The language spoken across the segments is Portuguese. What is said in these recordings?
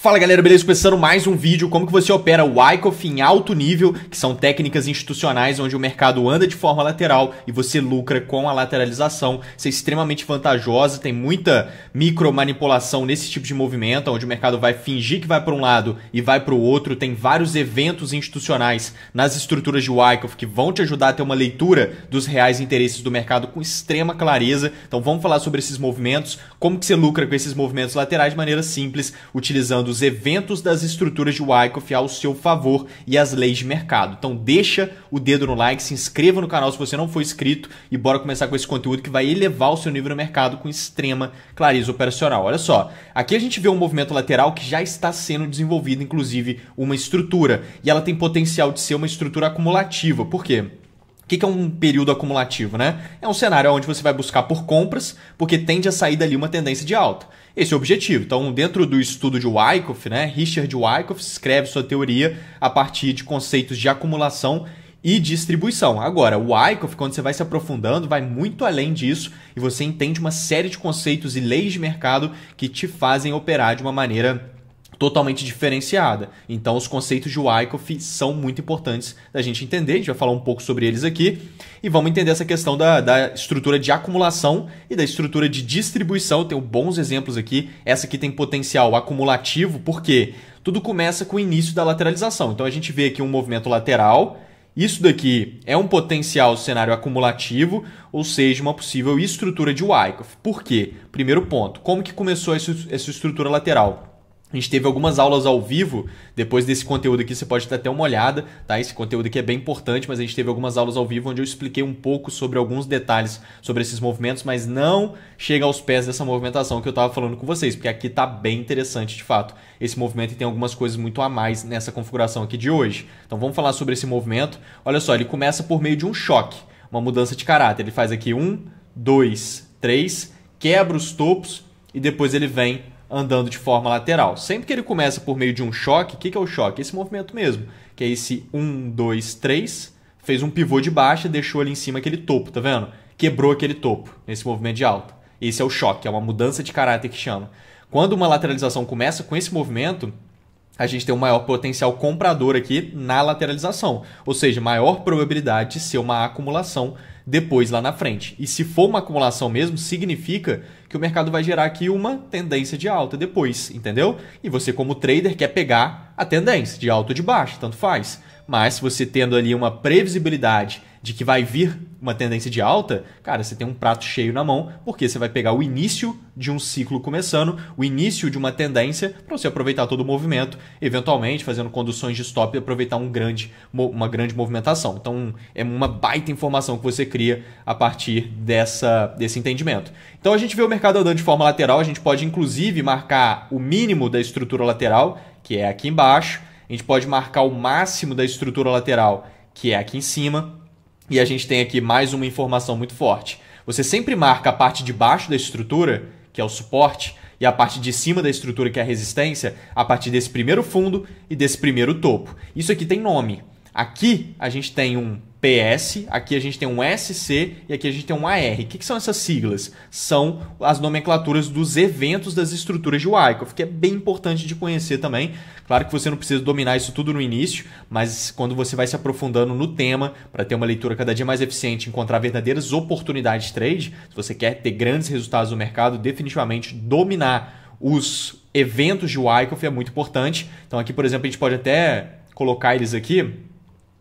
Fala galera, beleza? Começando mais um vídeo, como que você opera o Wyckoff em alto nível, que são técnicas institucionais onde o mercado anda de forma lateral e você lucra com a lateralização. Isso é extremamente vantajosa, tem muita micro manipulação nesse tipo de movimento, onde o mercado vai fingir que vai para um lado e vai para o outro. Tem vários eventos institucionais nas estruturas de Wyckoff que vão te ajudar a ter uma leitura dos reais interesses do mercado com extrema clareza. Então vamos falar sobre esses movimentos, como que você lucra com esses movimentos laterais de maneira simples, utilizando os eventos das estruturas de Wyckoff ao seu favor e as leis de mercado. Então deixa o dedo no like, se inscreva no canal se você não for inscrito e bora começar com esse conteúdo que vai elevar o seu nível no mercado com extrema clareza operacional. Olha só, aqui a gente vê um movimento lateral que já está sendo desenvolvido, inclusive uma estrutura, e ela tem potencial de ser uma estrutura acumulativa. Por quê? O que é um período acumulativo, né? É um cenário onde você vai buscar por compras, porque tende a sair dali uma tendência de alta. Esse é o objetivo. Então, dentro do estudo de Wyckoff, né, Richard Wyckoff escreve sua teoria a partir de conceitos de acumulação e distribuição. Agora, o Wyckoff, quando você vai se aprofundando, vai muito além disso e você entende uma série de conceitos e leis de mercado que te fazem operar de uma maneira totalmente diferenciada. Então, os conceitos de Wyckoff são muito importantes da gente entender. A gente vai falar um pouco sobre eles aqui e vamos entender essa questão da estrutura de acumulação e da estrutura de distribuição. Eu tenho bons exemplos aqui. Essa aqui tem potencial acumulativo, porque tudo começa com o início da lateralização. Então, a gente vê aqui um movimento lateral. Isso daqui é um potencial cenário acumulativo, ou seja, uma possível estrutura de Wyckoff. Por quê? Primeiro ponto, como que começou essa estrutura lateral? A gente teve algumas aulas ao vivo, depois desse conteúdo aqui você pode dar até uma olhada, tá? Esse conteúdo aqui é bem importante, mas a gente teve algumas aulas ao vivo onde eu expliquei um pouco sobre alguns detalhes sobre esses movimentos, mas não chega aos pés dessa movimentação que eu estava falando com vocês, porque aqui está bem interessante de fato esse movimento e tem algumas coisas muito a mais nessa configuração aqui de hoje. Então vamos falar sobre esse movimento. Olha só, ele começa por meio de um choque, uma mudança de caráter. Ele faz aqui 1, 2, 3, quebra os topos e depois ele vem andando de forma lateral. Sempre que ele começa por meio de um choque, o que é o choque? Esse movimento mesmo, que é esse 1, 2, 3, fez um pivô de baixa e deixou ali em cima aquele topo, tá vendo? Quebrou aquele topo nesse movimento de alta. Esse é o choque, é uma mudança de caráter que chama. Quando uma lateralização começa com esse movimento, a gente tem um maior potencial comprador aqui na lateralização, ou seja, maior probabilidade de ser uma acumulação depois lá na frente. E se for uma acumulação mesmo, significa que o mercado vai gerar aqui uma tendência de alta depois, entendeu? E você como trader quer pegar a tendência de alta ou de baixa, tanto faz. Mas se você tendo ali uma previsibilidade de que vai vir uma tendência de alta, cara, você tem um prato cheio na mão, porque você vai pegar o início de um ciclo começando, o início de uma tendência, para você aproveitar todo o movimento, eventualmente fazendo conduções de stop e aproveitar uma grande movimentação. Então, é uma baita informação que você cria a partir desse entendimento. Então, a gente vê o mercado andando de forma lateral, a gente pode inclusive marcar o mínimo da estrutura lateral, que é aqui embaixo, a gente pode marcar o máximo da estrutura lateral, que é aqui em cima. E a gente tem aqui mais uma informação muito forte. Você sempre marca a parte de baixo da estrutura, que é o suporte, e a parte de cima da estrutura, que é a resistência, a partir desse primeiro fundo e desse primeiro topo. Isso aqui tem nome. Aqui a gente tem um PS, aqui a gente tem um SC e aqui a gente tem um AR. O que são essas siglas? São as nomenclaturas dos eventos das estruturas de Wyckoff, que é bem importante de conhecer também. Claro que você não precisa dominar isso tudo no início, mas quando você vai se aprofundando no tema, para ter uma leitura cada dia mais eficiente, encontrar verdadeiras oportunidades de trade, se você quer ter grandes resultados no mercado, definitivamente dominar os eventos de Wyckoff é muito importante. Então aqui, por exemplo, a gente pode até colocar eles aqui.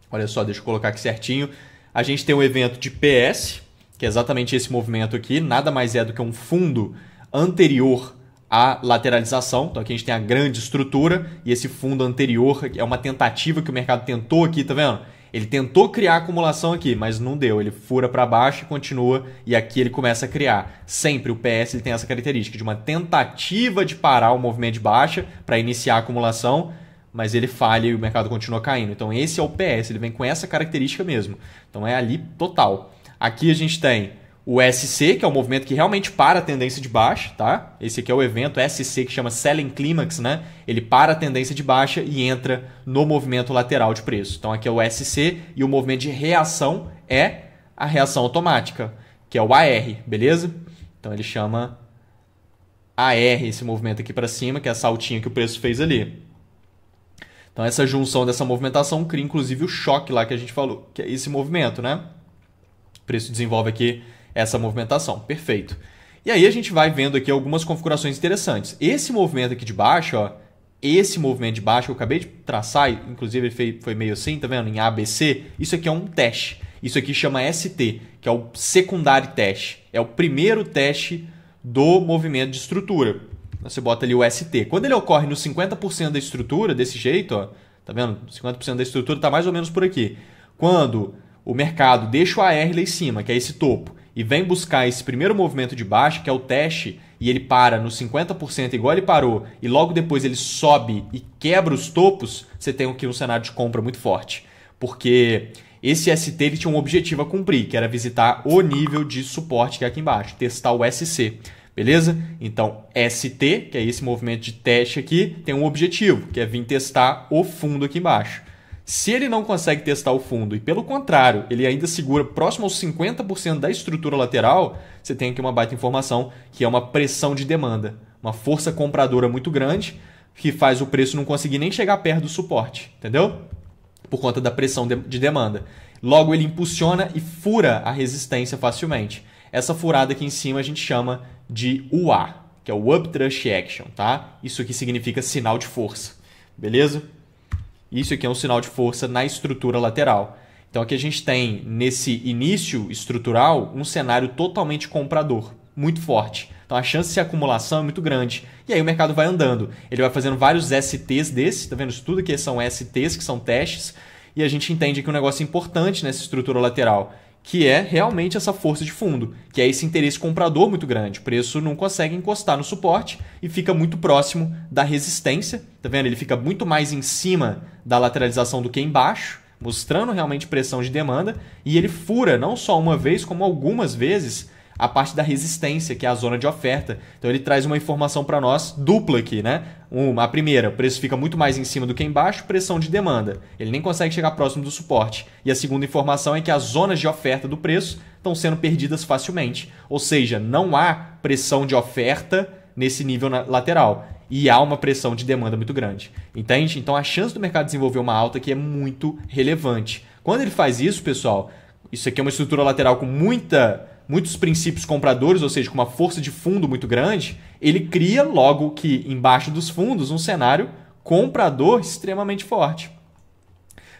Olha só, deixa eu colocar aqui certinho. A gente tem um evento de PS, que é exatamente esse movimento aqui. Nada mais é do que um fundo anterior à lateralização. Então aqui a gente tem a grande estrutura e esse fundo anterior é uma tentativa que o mercado tentou aqui, tá vendo? Ele tentou criar acumulação aqui, mas não deu. Ele fura para baixo e continua e aqui ele começa a criar. Sempre o PS ele tem essa característica de uma tentativa de parar o movimento de baixa para iniciar a acumulação, mas ele falha e o mercado continua caindo. Então esse é o PS, ele vem com essa característica mesmo. Então é ali total. Aqui a gente tem o SC, que é o movimento que realmente para a tendência de baixa, tá? Esse aqui é o evento SC, que chama Selling Climax, né? Ele para a tendência de baixa e entra no movimento lateral de preço. Então aqui é o SC e o movimento de reação é a reação automática, que é o AR, beleza? Então ele chama AR, esse movimento aqui para cima, que é a saltinha que o preço fez ali. Então essa junção dessa movimentação cria inclusive o choque lá que a gente falou, que é esse movimento, né? O preço desenvolve aqui essa movimentação. Perfeito. E aí a gente vai vendo aqui algumas configurações interessantes. Esse movimento aqui de baixo, ó, esse movimento de baixo que eu acabei de traçar, inclusive ele foi meio assim, tá vendo? Em ABC, isso aqui é um teste. Isso aqui chama ST, que é o secundário teste. É o primeiro teste do movimento de estrutura. Você bota ali o ST. Quando ele ocorre no 50% da estrutura, desse jeito, ó, tá vendo? 50% da estrutura está mais ou menos por aqui. Quando o mercado deixa o AR lá em cima, que é esse topo, e vem buscar esse primeiro movimento de baixo, que é o teste, e ele para no 50% igual ele parou, e logo depois ele sobe e quebra os topos, você tem aqui um cenário de compra muito forte. Porque esse ST ele tinha um objetivo a cumprir, que era visitar o nível de suporte que é aqui embaixo, testar o SC. Beleza? Então, ST, que é esse movimento de teste aqui, tem um objetivo, que é vir testar o fundo aqui embaixo. Se ele não consegue testar o fundo e, pelo contrário, ele ainda segura próximo aos 50% da estrutura lateral, você tem aqui uma baita informação que é uma pressão de demanda, uma força compradora muito grande que faz o preço não conseguir nem chegar perto do suporte, entendeu? Por conta da pressão de demanda. Logo, ele impulsiona e fura a resistência facilmente. Essa furada aqui em cima a gente chama de UA, que é o Upthrust Action, tá? Isso aqui significa sinal de força, beleza? Isso aqui é um sinal de força na estrutura lateral. Então aqui a gente tem, nesse início estrutural, um cenário totalmente comprador, muito forte. Então a chance de acumulação é muito grande. E aí o mercado vai andando. Ele vai fazendo vários STs desses, tá vendo? Isso tudo aqui são STs, que são testes. E a gente entende que um negócio importante nessa estrutura lateral, que é realmente essa força de fundo, que é esse interesse comprador muito grande. O preço não consegue encostar no suporte e fica muito próximo da resistência. Tá vendo? Ele fica muito mais em cima da lateralização do que embaixo, mostrando realmente pressão de demanda. E ele fura não só uma vez, como algumas vezes, a parte da resistência, que é a zona de oferta. Então ele traz uma informação para nós dupla aqui, né? A primeira, o preço fica muito mais em cima do que embaixo, pressão de demanda. Ele nem consegue chegar próximo do suporte. E a segunda informação é que as zonas de oferta do preço estão sendo perdidas facilmente. Ou seja, não há pressão de oferta nesse nível lateral. E há uma pressão de demanda muito grande. Entende? Então a chance do mercado desenvolver uma alta aqui é muito relevante. Quando ele faz isso, pessoal, isso aqui é uma estrutura lateral com muitos princípios compradores, ou seja, com uma força de fundo muito grande, ele cria logo que embaixo dos fundos um cenário comprador extremamente forte.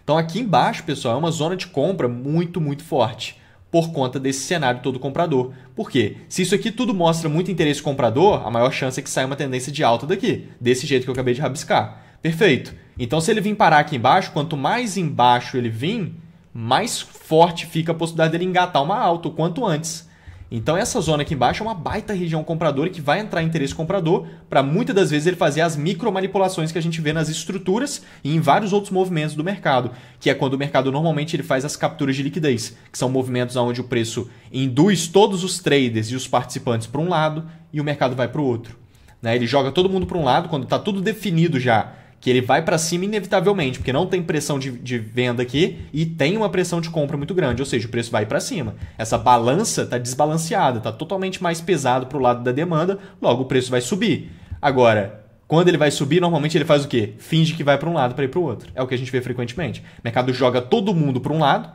Então aqui embaixo, pessoal, é uma zona de compra muito, muito forte por conta desse cenário todo comprador. Por quê? Se isso aqui tudo mostra muito interesse comprador, a maior chance é que saia uma tendência de alta daqui, desse jeito que eu acabei de rabiscar. Perfeito. Então se ele vir parar aqui embaixo, quanto mais embaixo ele vir, mais forte fica a possibilidade dele engatar uma alta o quanto antes. Então essa zona aqui embaixo é uma baita região compradora que vai entrar em interesse comprador para muitas das vezes ele fazer as micromanipulações que a gente vê nas estruturas e em vários outros movimentos do mercado, que é quando o mercado normalmente ele faz as capturas de liquidez, que são movimentos onde o preço induz todos os traders e os participantes para um lado e o mercado vai para o outro. Ele joga todo mundo para um lado quando está tudo definido já, que ele vai para cima inevitavelmente, porque não tem pressão de venda aqui e tem uma pressão de compra muito grande, ou seja, o preço vai para cima. Essa balança está desbalanceada, está totalmente mais pesado para o lado da demanda, logo o preço vai subir. Agora, quando ele vai subir, normalmente ele faz o quê? Finge que vai para um lado para ir para o outro. É o que a gente vê frequentemente. O mercado joga todo mundo para um lado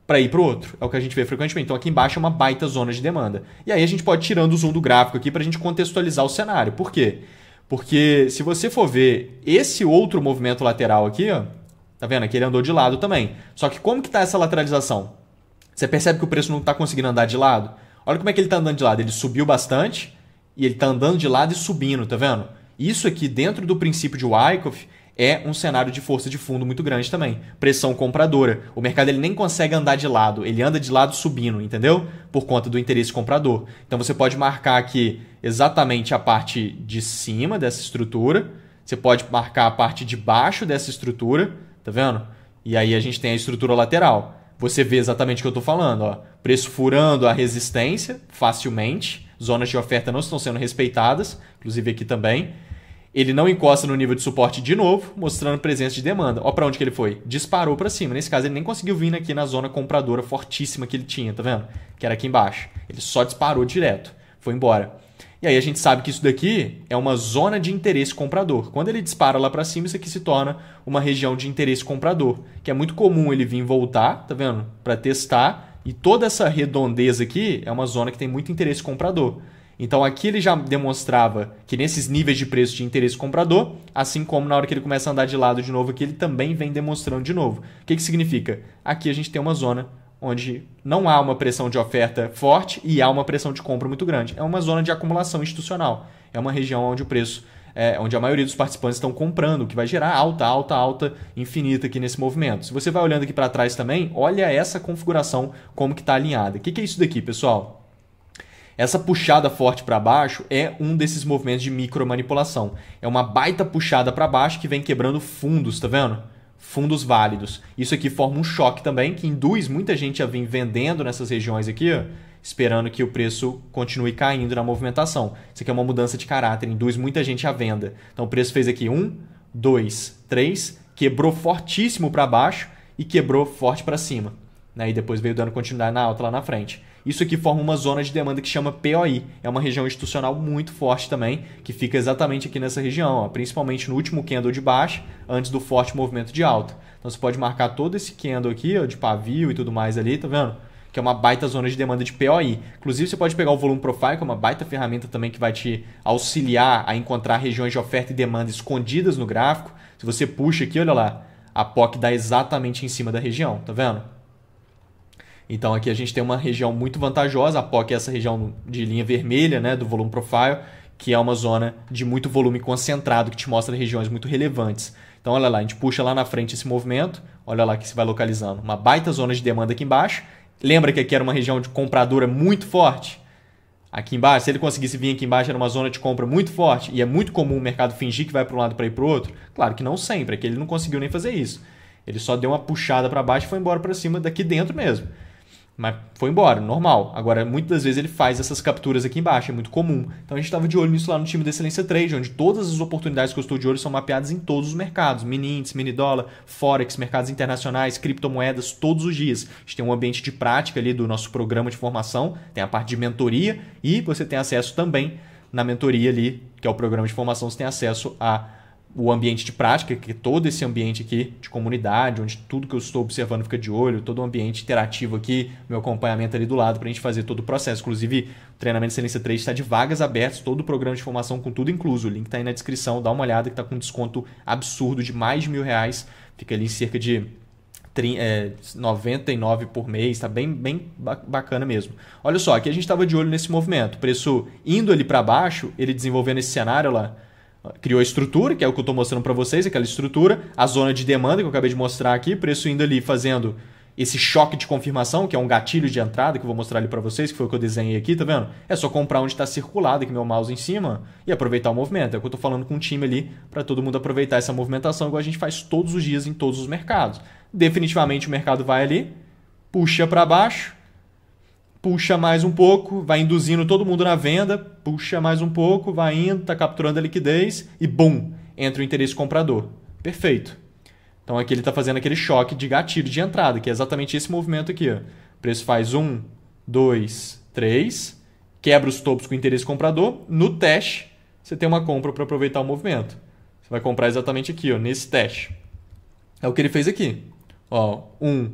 para ir para o outro. É o que a gente vê frequentemente. Então aqui embaixo é uma baita zona de demanda. E aí a gente pode ir tirando o zoom do gráfico aqui para a gente contextualizar o cenário. Por quê? Porque se você for ver esse outro movimento lateral aqui, ó, tá vendo? Aqui ele andou de lado também. Só que como que está essa lateralização? Você percebe que o preço não está conseguindo andar de lado? Olha como é que ele está andando de lado. Ele subiu bastante e ele está andando de lado e subindo, tá vendo? Isso aqui dentro do princípio de Wyckoff é um cenário de força de fundo muito grande também. Pressão compradora. O mercado ele nem consegue andar de lado. Ele anda de lado subindo, entendeu? Por conta do interesse comprador. Então você pode marcar aqui exatamente a parte de cima dessa estrutura. Você pode marcar a parte de baixo dessa estrutura. Tá vendo? E aí a gente tem a estrutura lateral. Você vê exatamente o que eu estou falando. Ó. Preço furando a resistência facilmente. Zonas de oferta não estão sendo respeitadas. Inclusive aqui também. Ele não encosta no nível de suporte de novo, mostrando presença de demanda. Olha para onde que ele foi. Disparou para cima. Nesse caso, ele nem conseguiu vir aqui na zona compradora fortíssima que ele tinha, tá vendo? Que era aqui embaixo. Ele só disparou direto. Foi embora. E aí a gente sabe que isso daqui é uma zona de interesse comprador. Quando ele dispara lá para cima, isso aqui se torna uma região de interesse comprador, que é muito comum ele vir voltar, tá vendo? Para testar, e toda essa redondeza aqui é uma zona que tem muito interesse comprador. Então aqui ele já demonstrava que nesses níveis de preço de interesse comprador, assim como na hora que ele começa a andar de lado de novo aqui, ele também vem demonstrando de novo. O que significa? Aqui a gente tem uma zona onde não há uma pressão de oferta forte e há uma pressão de compra muito grande. É uma zona de acumulação institucional. É uma região onde o preço, onde a maioria dos participantes estão comprando, o que vai gerar alta infinita aqui nesse movimento. Se você vai olhando aqui para trás também, olha essa configuração como que está alinhada. O que é isso daqui, pessoal? Essa puxada forte para baixo é um desses movimentos de micromanipulação. É uma baita puxada para baixo que vem quebrando fundos, tá vendo? Fundos válidos. Isso aqui forma um choque também que induz muita gente a vir vendendo nessas regiões aqui, ó, esperando que o preço continue caindo na movimentação. Isso aqui é uma mudança de caráter, induz muita gente à venda. Então o preço fez aqui 1, 2, 3, quebrou fortíssimo para baixo e quebrou forte para cima. E depois veio dando continuidade na alta lá na frente. Isso aqui forma uma zona de demanda que chama POI. É uma região institucional muito forte também, que fica exatamente aqui nessa região, ó, principalmente no último candle de baixa, antes do forte movimento de alta. Então você pode marcar todo esse candle aqui, ó, de pavio e tudo mais ali, tá vendo? Que é uma baita zona de demanda de POI. Inclusive você pode pegar o Volume Profile, que é uma baita ferramenta também que vai te auxiliar a encontrar regiões de oferta e demanda escondidas no gráfico. Se você puxa aqui, olha lá, a POC dá exatamente em cima da região, tá vendo? Então aqui a gente tem uma região muito vantajosa, a POC é essa região de linha vermelha, né, do Volume Profile, que é uma zona de muito volume concentrado, que te mostra regiões muito relevantes. Então olha lá, a gente puxa lá na frente esse movimento, olha lá que se vai localizando. Uma baita zona de demanda aqui embaixo. Lembra que aqui era uma região de compradora muito forte? Aqui embaixo, se ele conseguisse vir aqui embaixo, era uma zona de compra muito forte, e é muito comum o mercado fingir que vai para um lado para ir para o outro. Claro que não sempre, aqui ele não conseguiu nem fazer isso. Ele só deu uma puxada para baixo e foi embora para cima daqui dentro mesmo. Mas foi embora, normal. Agora, muitas das vezes ele faz essas capturas aqui embaixo, é muito comum. Então a gente estava de olho nisso lá no time da Excelência Trade, onde todas as oportunidades que eu estou de olho são mapeadas em todos os mercados. Mini índice, mini dólar, forex, mercados internacionais, criptomoedas, todos os dias. A gente tem um ambiente de prática ali do nosso programa de formação, tem a parte de mentoria e você tem acesso também na mentoria ali, que é o programa de formação, você tem acesso o ambiente de prática, que é todo esse ambiente aqui de comunidade, onde tudo que eu estou observando fica de olho, todo o ambiente interativo aqui, meu acompanhamento ali do lado para a gente fazer todo o processo. Inclusive, o treinamento Excelência 3 está de vagas abertas, todo o programa de formação com tudo incluso. O link está aí na descrição, dá uma olhada que está com um desconto absurdo de mais de R$1.000, fica ali cerca de 99 por mês, está bem bacana mesmo. Olha só, aqui a gente estava de olho nesse movimento, o preço indo ali para baixo, ele desenvolvendo esse cenário lá, criou a estrutura, que é o que eu estou mostrando para vocês, aquela estrutura, a zona de demanda que eu acabei de mostrar aqui, preço indo ali fazendo esse choque de confirmação, que é um gatilho de entrada, que eu vou mostrar ali para vocês, que foi o que eu desenhei aqui, tá vendo? É só comprar onde está circulado aqui meu mouse em cima e aproveitar o movimento. É o que eu estou falando com o time ali, para todo mundo aproveitar essa movimentação, igual a gente faz todos os dias em todos os mercados. Definitivamente o mercado vai ali, puxa para baixo, puxa mais um pouco, vai induzindo todo mundo na venda, puxa mais um pouco, vai indo, está capturando a liquidez e bum, entra o interesse comprador. Perfeito. Então aqui ele está fazendo aquele choque de gatilho de entrada, que é exatamente esse movimento aqui. Ó. O preço faz 1, 2, 3, quebra os topos com o interesse comprador. No teste, você tem uma compra para aproveitar o movimento. Você vai comprar exatamente aqui, ó, nesse teste. É o que ele fez aqui. Ó, 1,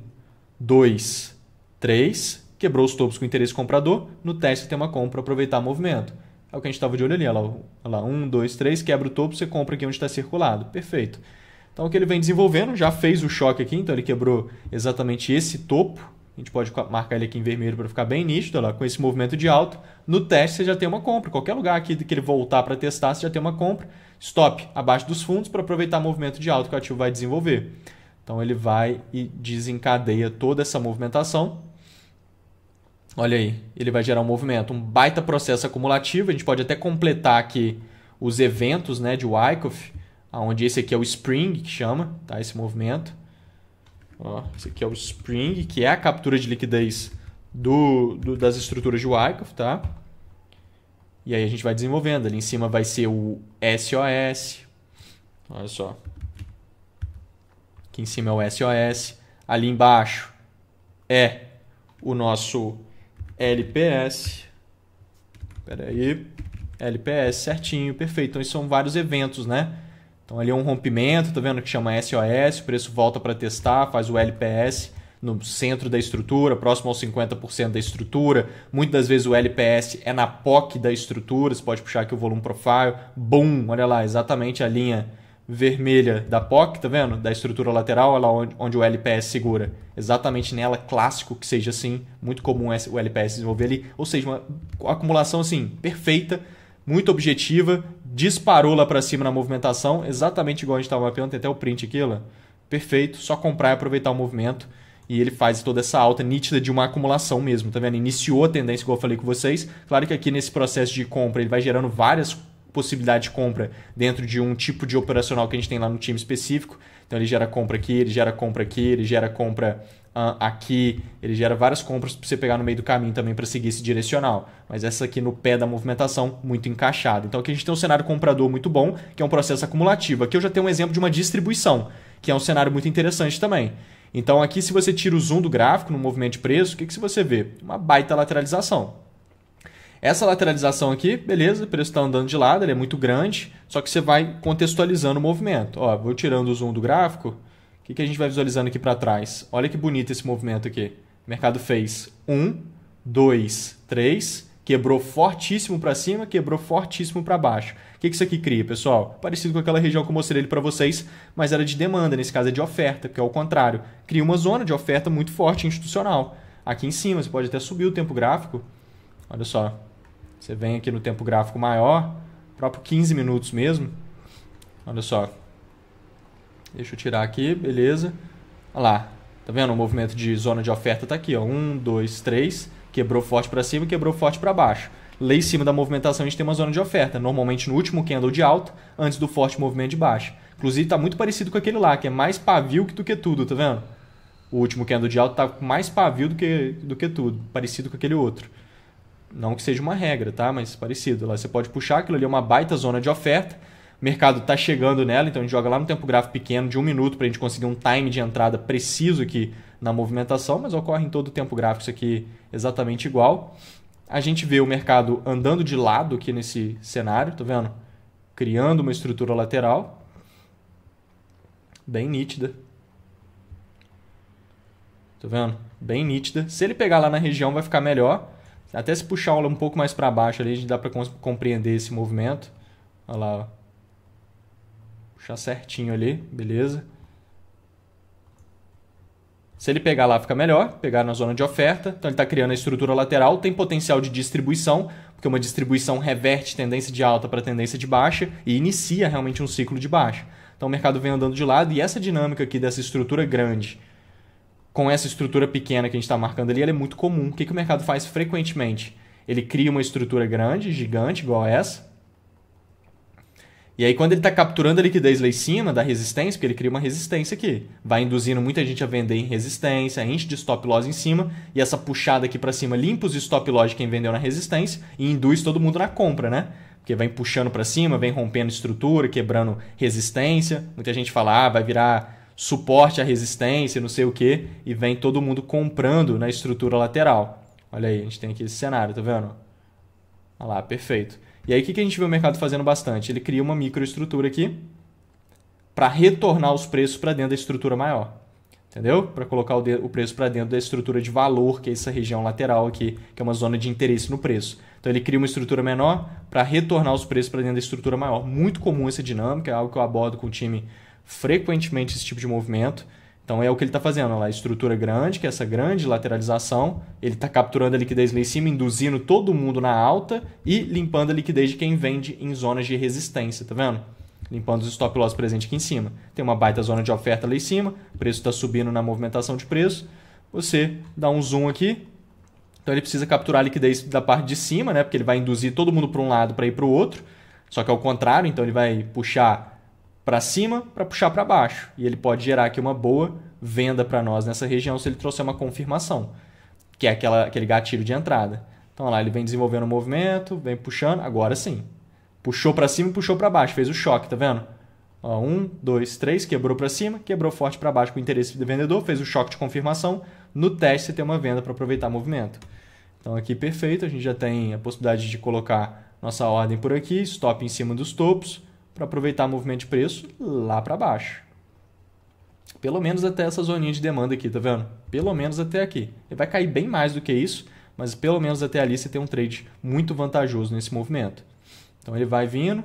2, 3... quebrou os topos com interesse comprador, no teste você tem uma compra para aproveitar o movimento. É o que a gente estava de olho ali, olha lá, 1, 2, 3, quebra o topo, você compra aqui onde está circulado. Perfeito. Então o que ele vem desenvolvendo, já fez o choque aqui, então ele quebrou exatamente esse topo, a gente pode marcar ele aqui em vermelho para ficar bem nítido, olha lá, com esse movimento de alto, no teste você já tem uma compra, qualquer lugar aqui que ele voltar para testar, você já tem uma compra, stop abaixo dos fundos para aproveitar o movimento de alto que o ativo vai desenvolver. Então ele vai e desencadeia toda essa movimentação. Olha aí, ele vai gerar um movimento, um baita processo acumulativo. A gente pode até completar aqui os eventos, né, de Wyckoff, onde esse aqui é o Spring, que chama, tá, esse movimento. Ó, esse aqui é o Spring, que é a captura de liquidez das estruturas de Wyckoff. Tá? E aí a gente vai desenvolvendo. Ali em cima vai ser o SOS. Olha só. Aqui em cima é o SOS. Ali embaixo é o nosso LPS. Espera aí. LPS certinho, perfeito. Então, isso são vários eventos, né? Então, ali é um rompimento, tá vendo que chama SOS, o preço volta para testar, faz o LPS no centro da estrutura, próximo aos 50% da estrutura. Muitas das vezes o LPS é na POC da estrutura, você pode puxar aqui o volume profile, boom, olha lá, exatamente a linha vermelha da POC, tá vendo? Da estrutura lateral, olha lá onde o LPS segura. Exatamente nela, clássico que seja assim, muito comum o LPS desenvolver ali, ou seja, uma acumulação assim, perfeita, muito objetiva, disparou lá para cima na movimentação, exatamente igual a gente estava mapeando, tem até o print aqui, ó. Perfeito, só comprar e aproveitar o movimento. E ele faz toda essa alta nítida de uma acumulação mesmo, tá vendo? Iniciou a tendência, igual eu falei com vocês. Claro que aqui nesse processo de compra ele vai gerando várias possibilidades de compra dentro de um tipo de operacional que a gente tem lá no time específico. Então ele gera compra aqui, ele gera compra aqui, ele gera compra aqui, ele gera várias compras para você pegar no meio do caminho também para seguir esse direcional. Mas essa aqui no pé da movimentação, muito encaixada. Então aqui a gente tem um cenário comprador muito bom, que é um processo acumulativo. Aqui eu já tenho um exemplo de uma distribuição, que é um cenário muito interessante também. Então aqui se você tira o zoom do gráfico no movimento de preço, o que você vê? Uma baita lateralização. Essa lateralização aqui, beleza, o preço está andando de lado, ele é muito grande, só que você vai contextualizando o movimento. Ó, vou tirando o zoom do gráfico, o que a gente vai visualizando aqui para trás? Olha que bonito esse movimento aqui. O mercado fez 1, 2, 3, quebrou fortíssimo para cima, quebrou fortíssimo para baixo. O que isso aqui cria, pessoal? Parecido com aquela região que eu mostrei para vocês, mas era de demanda, nesse caso é de oferta, porque é o contrário. Cria uma zona de oferta muito forte institucional. Aqui em cima, você pode até subir o tempo gráfico. Olha só, você vem aqui no tempo gráfico maior, próprio 15 minutos mesmo. Olha só. Deixa eu tirar aqui, beleza. Olha lá, tá vendo? O movimento de zona de oferta está aqui, ó. 1, 2, 3, quebrou forte para cima, quebrou forte para baixo. Lá em cima da movimentação a gente tem uma zona de oferta, normalmente no último candle de alta, antes do forte movimento de baixa. Inclusive está muito parecido com aquele lá, que é mais pavio do que tudo, tá vendo? O último candle de alta está mais pavio do que tudo, parecido com aquele outro. Não que seja uma regra, tá? Mas parecido. Lá você pode puxar, aquilo ali é uma baita zona de oferta. O mercado está chegando nela, então a gente joga lá no tempo gráfico pequeno de 1 minuto para a gente conseguir um time de entrada preciso aqui na movimentação, mas ocorre em todo o tempo gráfico isso aqui exatamente igual. A gente vê o mercado andando de lado aqui nesse cenário, tá vendo? Criando uma estrutura lateral bem nítida. Tá vendo? Bem nítida. Se ele pegar lá na região vai ficar melhor. Até se puxar um pouco mais para baixo ali, a gente dá para compreender esse movimento. Olha lá, ó. Puxar certinho ali, beleza. Se ele pegar lá, fica melhor. Pegar na zona de oferta. Então ele está criando a estrutura lateral. Tem potencial de distribuição, porque uma distribuição reverte tendência de alta para tendência de baixa e inicia realmente um ciclo de baixa. Então o mercado vem andando de lado e essa dinâmica aqui dessa estrutura grande com essa estrutura pequena que a gente está marcando ali, ela é muito comum. O que o mercado faz frequentemente? Ele cria uma estrutura grande, gigante, igual essa. E aí, quando ele está capturando a liquidez lá em cima da resistência, porque ele cria uma resistência aqui, vai induzindo muita gente a vender em resistência, enche de stop loss em cima, e essa puxada aqui para cima limpa os stop loss de quem vendeu na resistência e induz todo mundo na compra, né? Porque vem puxando para cima, vem rompendo estrutura, quebrando resistência. Muita gente fala, vai virar suporte à resistência, não sei o que, e vem todo mundo comprando na estrutura lateral. Olha aí, a gente tem aqui esse cenário, tá vendo? Olha lá, perfeito. E aí o que a gente vê o mercado fazendo bastante? Ele cria uma microestrutura aqui para retornar os preços para dentro da estrutura maior. Entendeu? Para colocar o preço para dentro da estrutura de valor, que é essa região lateral aqui, que é uma zona de interesse no preço. Então ele cria uma estrutura menor para retornar os preços para dentro da estrutura maior. Muito comum essa dinâmica, é algo que eu abordo com o time frequentemente, esse tipo de movimento. Então é o que ele está fazendo, olha lá, estrutura grande, que é essa grande lateralização, ele está capturando a liquidez lá em cima, induzindo todo mundo na alta e limpando a liquidez de quem vende em zonas de resistência, tá vendo? Limpando os stop loss presentes aqui em cima. Tem uma baita zona de oferta lá em cima, o preço está subindo na movimentação de preço, você dá um zoom aqui, então ele precisa capturar a liquidez da parte de cima, né? Porque ele vai induzir todo mundo para um lado para ir para o outro, só que ao contrário, então ele vai puxar para cima para puxar para baixo. E ele pode gerar aqui uma boa venda para nós nessa região se ele trouxer uma confirmação, que é aquele gatilho de entrada. Então, olha lá, ele vem desenvolvendo o movimento, vem puxando, agora sim. Puxou para cima e puxou para baixo, fez o choque, tá vendo? 1, 2, 3, quebrou para cima, quebrou forte para baixo com o interesse do vendedor, fez o choque de confirmação. No teste você tem uma venda para aproveitar o movimento. Então aqui perfeito, a gente já tem a possibilidade de colocar nossa ordem por aqui, stop em cima dos topos, para aproveitar o movimento de preço lá para baixo. Pelo menos até essa zoninha de demanda aqui, tá vendo? Pelo menos até aqui. Ele vai cair bem mais do que isso, mas pelo menos até ali você tem um trade muito vantajoso nesse movimento. Então ele vai vindo,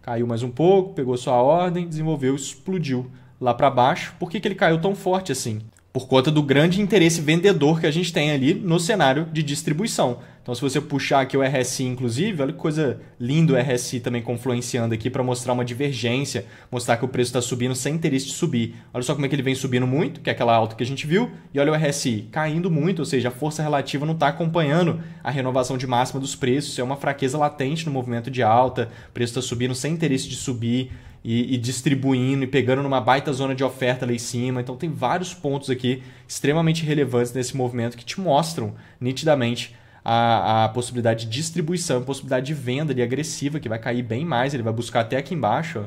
caiu mais um pouco, pegou sua ordem, desenvolveu, explodiu lá para baixo. Por que ele caiu tão forte assim? Por conta do grande interesse vendedor que a gente tem ali no cenário de distribuição. Então, se você puxar aqui o RSI, inclusive, olha que coisa linda o RSI também confluenciando aqui para mostrar uma divergência, mostrar que o preço está subindo sem interesse de subir. Olha só como é que ele vem subindo muito, que é aquela alta que a gente viu, e olha o RSI caindo muito, ou seja, a força relativa não está acompanhando a renovação de máxima dos preços. Isso é uma fraqueza latente no movimento de alta, o preço está subindo sem interesse de subir, e distribuindo e pegando numa baita zona de oferta lá em cima. Então tem vários pontos aqui extremamente relevantes nesse movimento que te mostram nitidamente a possibilidade de distribuição, a possibilidade de venda ali agressiva, que vai cair bem mais, ele vai buscar até aqui embaixo, ó.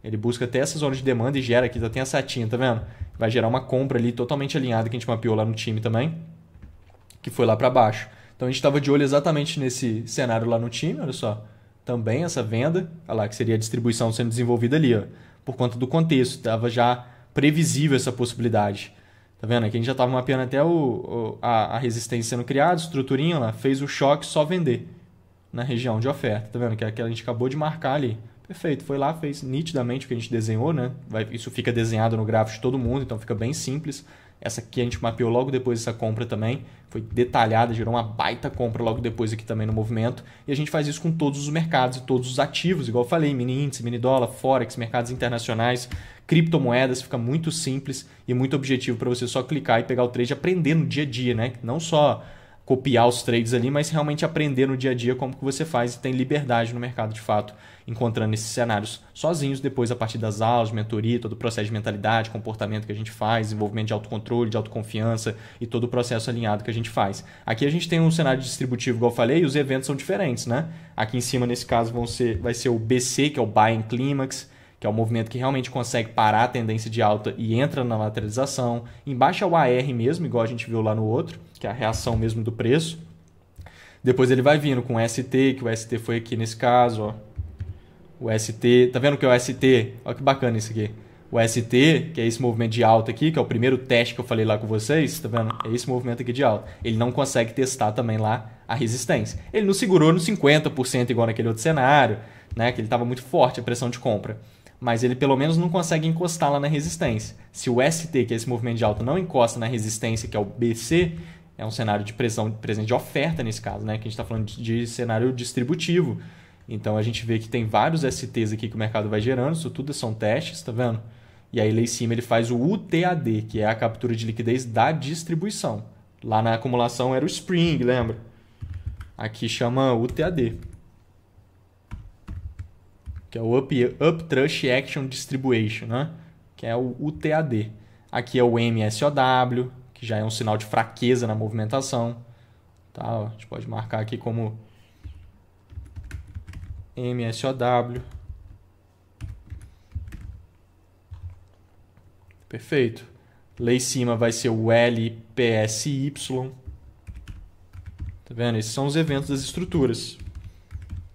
Ele busca até essa zona de demanda e gera aqui, já tem a setinha, tá vendo? Vai gerar uma compra ali totalmente alinhada que a gente mapeou lá no time também, que foi lá para baixo. Então a gente estava de olho exatamente nesse cenário lá no time, olha só. Também essa venda, olha lá, que seria a distribuição sendo desenvolvida ali, ó, por conta do contexto, estava já previsível essa possibilidade. Tá vendo? Aqui a gente já estava mapeando até a resistência sendo criada, estruturinha lá, fez o choque só vender na região de oferta. Tá vendo? Que é aquela que a gente acabou de marcar ali. Perfeito, foi lá, fez nitidamente o que a gente desenhou, né? Isso fica desenhado no gráfico de todo mundo, então fica bem simples. Essa aqui a gente mapeou logo depois dessa compra também. Foi detalhada, gerou uma baita compra logo depois aqui também no movimento. E a gente faz isso com todos os mercados e todos os ativos, igual eu falei, mini índice, mini dólar, forex, mercados internacionais, criptomoedas. Fica muito simples e muito objetivo para você só clicar e pegar o trade e aprender no dia a dia, né? Não só copiar os trades ali, mas realmente aprender no dia a dia como que você faz e tem liberdade no mercado de fato, encontrando esses cenários sozinhos, depois a partir das aulas, de mentoria, todo o processo de mentalidade, comportamento que a gente faz, desenvolvimento de autocontrole, de autoconfiança e todo o processo alinhado que a gente faz. Aqui a gente tem um cenário distributivo, igual eu falei, e os eventos são diferentes, né? Aqui em cima, nesse caso, vai ser o BC, que é o Buying Climax, que é o movimento que realmente consegue parar a tendência de alta e entra na lateralização. Embaixo é o AR mesmo, igual a gente viu lá no outro, que é a reação mesmo do preço. Depois ele vai vindo com o ST, que o ST foi aqui nesse caso, ó. O ST, tá vendo que é o ST? Olha que bacana isso aqui. O ST, que é esse movimento de alta aqui, que é o primeiro teste que eu falei lá com vocês, tá vendo? É esse movimento aqui de alta. Ele não consegue testar também lá a resistência. Ele não segurou no 50% igual naquele outro cenário, né? Que ele estava muito forte a pressão de compra. Mas ele pelo menos não consegue encostar lá na resistência. Se o ST, que é esse movimento de alta, não encosta na resistência, que é o BC, é um cenário de pressão presente de oferta nesse caso, né? Que a gente está falando de cenário distributivo. Então a gente vê que tem vários STs aqui que o mercado vai gerando, isso tudo são testes, tá vendo? E aí lá em cima ele faz o UTAD, que é a captura de liquidez da distribuição. Lá na acumulação era o Spring, lembra? Aqui chama UTAD, que é o Uptrust Action Distribution, né? Que é o UTAD. Aqui é o MSOW, que já é um sinal de fraqueza na movimentação. Tá? A gente pode marcar aqui como MSOW. Perfeito. Lá em cima vai ser o LPSY. Tá vendo? Esses são os eventos das estruturas.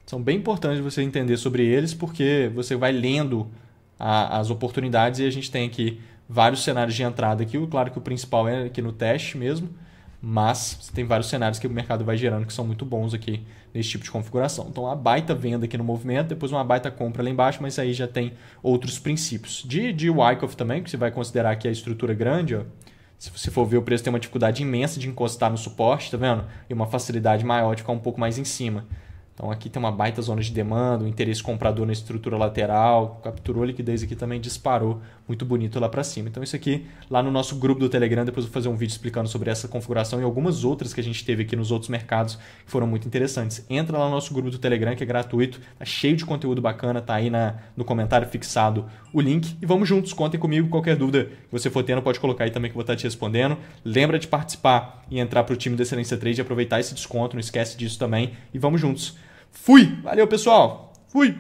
São bem importantes você entender sobre eles, porque você vai lendo as oportunidades e a gente tem aqui vários cenários de entrada aqui. Claro que o principal é aqui no teste mesmo, mas você tem vários cenários que o mercado vai gerando que são muito bons aqui nesse tipo de configuração. Então, uma baita venda aqui no movimento, depois uma baita compra lá embaixo, mas aí já tem outros princípios. De Wyckoff também, que você vai considerar aqui a estrutura grande, ó. Se você for ver, o preço tem uma dificuldade imensa de encostar no suporte, tá vendo? E uma facilidade maior de ficar um pouco mais em cima. Então aqui tem uma baita zona de demanda, um interesse comprador na estrutura lateral, capturou a liquidez aqui também, disparou muito bonito lá para cima. Então isso aqui lá no nosso grupo do Telegram, depois eu vou fazer um vídeo explicando sobre essa configuração e algumas outras que a gente teve aqui nos outros mercados que foram muito interessantes. Entra lá no nosso grupo do Telegram, que é gratuito, tá cheio de conteúdo bacana, tá aí no comentário fixado o link. E vamos juntos, contem comigo, qualquer dúvida que você for tendo pode colocar aí também que eu vou estar te respondendo. Lembra de participar e entrar para o time do Excelência Trade e aproveitar esse desconto, não esquece disso também. E vamos juntos. Fui! Valeu, pessoal! Fui!